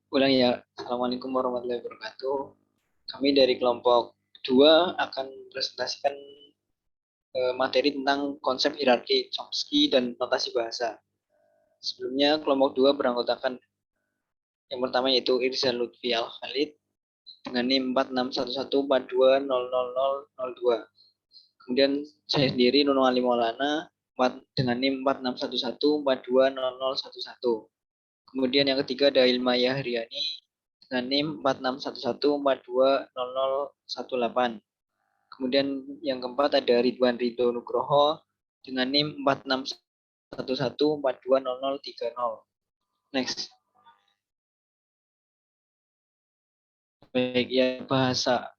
Ulang ya. Assalamualaikum warahmatullahi wabarakatuh. Kami dari kelompok 2 akan presentasikan materi tentang konsep hierarki Chomsky dan notasi bahasa. Sebelumnya kelompok 2 beranggotakan yang pertama yaitu Irzal Lutfi Al-Khalid dengan NIM 4611420002. Kemudian saya sendiri Nunung Ali Maulana dengan NIM 4611420011. Kemudian yang ketiga ada Ilma Yahriani dengan NIM 4611420018. Kemudian yang keempat ada Ridwan Ridho Nugroho dengan NIM 4611420030. Next. Baik ya, bahasa.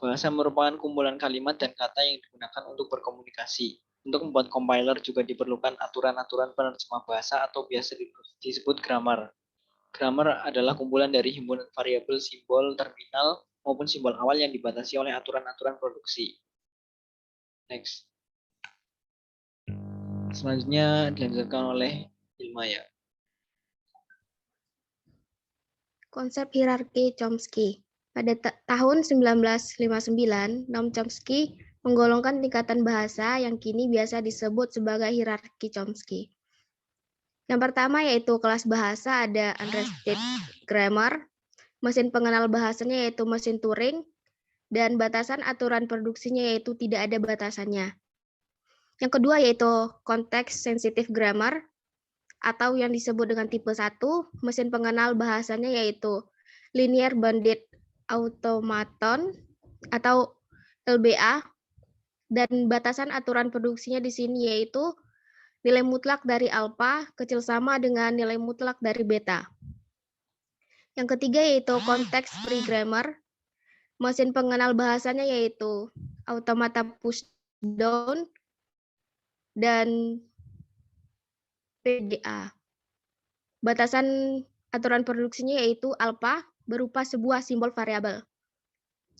Bahasa merupakan kumpulan kalimat dan kata yang digunakan untuk berkomunikasi. Untuk membuat compiler juga diperlukan aturan-aturan penerjemah bahasa atau biasa disebut grammar. Grammar adalah kumpulan dari himpunan variabel, simbol, terminal, maupun simbol awal yang dibatasi oleh aturan-aturan produksi. Next. Selanjutnya dilanjutkan oleh Ilmaya. Konsep hierarki Chomsky. Pada tahun 1959, Noam Chomsky menggolongkan tingkatan bahasa yang kini biasa disebut sebagai hierarki Chomsky. Yang pertama yaitu kelas bahasa ada unrestricted grammar, mesin pengenal bahasanya yaitu mesin Turing, dan batasan aturan produksinya yaitu tidak ada batasannya. Yang kedua yaitu context sensitive grammar, atau yang disebut dengan tipe 1, mesin pengenal bahasanya yaitu Linear Bounded Automaton atau LBA, dan batasan aturan produksinya di sini yaitu nilai mutlak dari alfa kecil sama dengan nilai mutlak dari beta. Yang ketiga yaitu Context Free Grammar, mesin pengenal bahasanya yaitu Automata Pushdown dan PDA. Batasan aturan produksinya yaitu alfa berupa sebuah simbol variabel.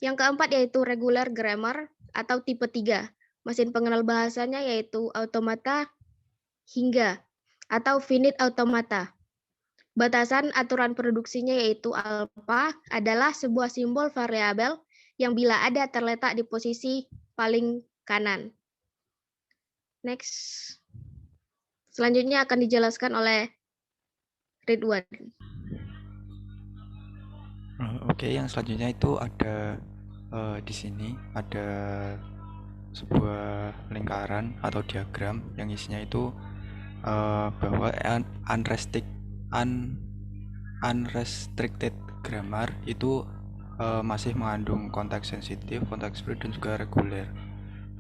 Yang keempat yaitu regular grammar atau tipe 3. Mesin pengenal bahasanya yaitu automata hingga atau finite automata. Batasan aturan produksinya yaitu alfa adalah sebuah simbol variabel yang bila ada terletak di posisi paling kanan. Next. Selanjutnya akan dijelaskan oleh Ridwan. Oke, yang selanjutnya itu ada di sini ada sebuah lingkaran atau diagram yang isinya itu bahwa unrestricted grammar itu masih mengandung konteks sensitif, konteks free, dan juga reguler.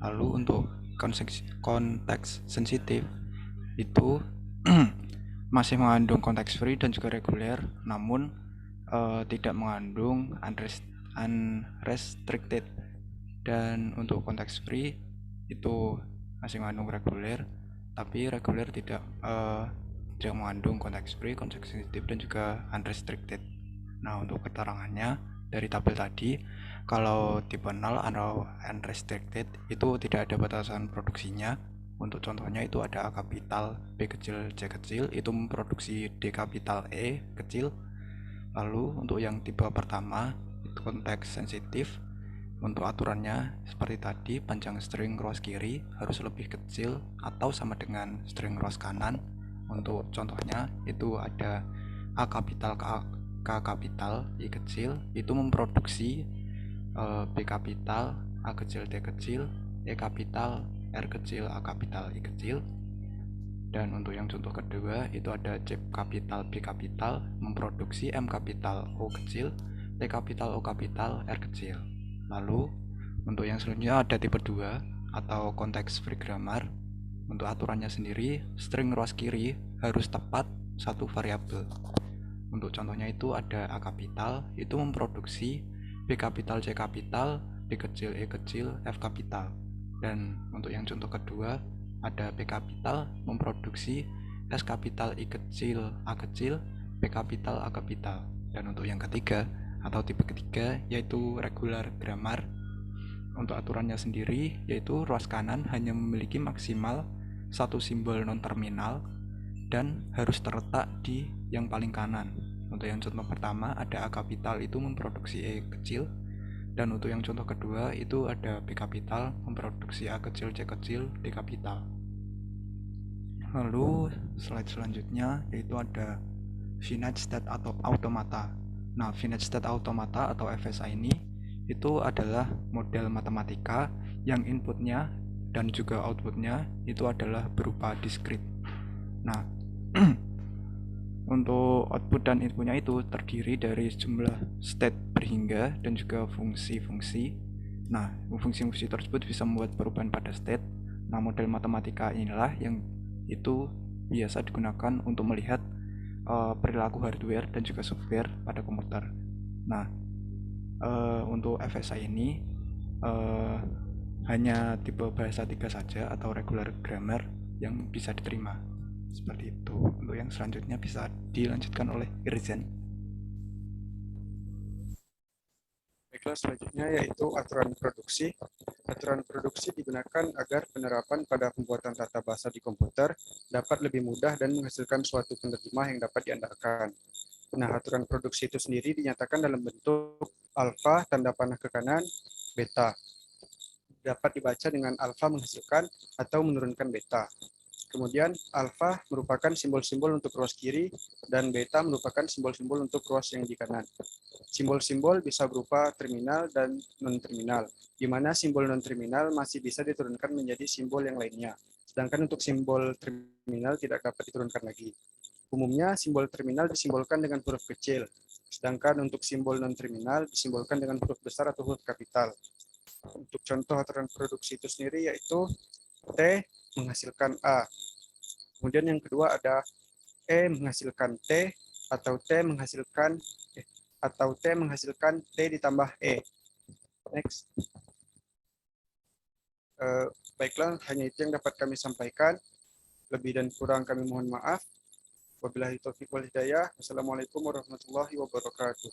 Lalu untuk konteks sensitif itu masih mengandung konteks free dan juga reguler, namun tidak mengandung unrestricted. Dan untuk konteks free itu masih mengandung reguler, tapi reguler tidak mengandung konteks free, konteks sensitif, dan juga unrestricted. Nah, untuk keterangannya dari tabel tadi, kalau tipe 0 atau unrestricted itu tidak ada batasan produksinya. Untuk contohnya itu ada A kapital, B kecil, C kecil, itu memproduksi D kapital, E kecil. Lalu untuk yang tipe pertama, itu konteks sensitif. Untuk aturannya seperti tadi, panjang string rows kiri harus lebih kecil atau sama dengan string rows kanan. Untuk contohnya itu ada A kapital, K kapital, I kecil, itu memproduksi B kapital, A kecil, D kecil, E kapital, R kecil, A kapital, I kecil. Dan untuk yang contoh kedua itu ada C kapital, B kapital memproduksi M kapital, O kecil, T kapital, O kapital, R kecil. Lalu untuk yang selanjutnya ada tipe 2 atau konteks free grammar. Untuk aturannya sendiri, string rows kiri harus tepat satu variabel. Untuk contohnya itu ada A kapital, itu memproduksi B kapital, C kapital, D kecil, E kecil, F kapital. Dan untuk yang contoh kedua ada B kapital memproduksi S kapital, I kecil, A kecil, B kapital, A kapital. Dan untuk yang ketiga atau tipe ketiga yaitu regular grammar. Untuk aturannya sendiri yaitu rows kanan hanya memiliki maksimal satu simbol non terminal dan harus terletak di yang paling kanan. Untuk yang contoh pertama ada A kapital itu memproduksi E kecil, dan untuk yang contoh kedua itu ada B kapital memproduksi A kecil, C kecil, D kapital. Lalu slide selanjutnya yaitu ada finite state atau automata. Nah, finite state automata atau FSA ini itu adalah model matematika yang inputnya dan juga outputnya itu adalah berupa diskrit. Nah, untuk output dan inputnya itu terdiri dari jumlah state berhingga dan juga fungsi-fungsi. Nah, fungsi-fungsi tersebut bisa membuat perubahan pada state. Nah, model matematika inilah yang itu biasa digunakan untuk melihat perilaku hardware dan juga software pada komputer. Nah, untuk FSA ini hanya tipe bahasa 3 saja atau regular grammar yang bisa diterima. Seperti itu. Untuk yang selanjutnya bisa dilanjutkan oleh Irzen. Baiklah, selanjutnya yaitu aturan produksi. Aturan produksi digunakan agar penerapan pada pembuatan tata bahasa di komputer dapat lebih mudah dan menghasilkan suatu penerjemah yang dapat diandalkan. Nah, aturan produksi itu sendiri dinyatakan dalam bentuk alfa, tanda panah ke kanan, beta. Dapat dibaca dengan alfa menghasilkan atau menurunkan beta. Kemudian alfa merupakan simbol-simbol untuk ruas kiri dan beta merupakan simbol-simbol untuk ruas yang di kanan. Simbol-simbol bisa berupa terminal dan non-terminal, di mana simbol non-terminal masih bisa diturunkan menjadi simbol yang lainnya, sedangkan untuk simbol terminal tidak dapat diturunkan lagi. Umumnya simbol terminal disimbolkan dengan huruf kecil, sedangkan untuk simbol non-terminal disimbolkan dengan huruf besar atau huruf kapital. Untuk contoh aturan produksi itu sendiri yaitu T menghasilkan A. Kemudian yang kedua ada E menghasilkan T atau T menghasilkan T ditambah E. Next. Baiklah, hanya itu yang dapat kami sampaikan. Lebih dan kurang kami mohon maaf. Wabillahi taufiq wal hidayah. Wassalamualaikum warahmatullahi wabarakatuh.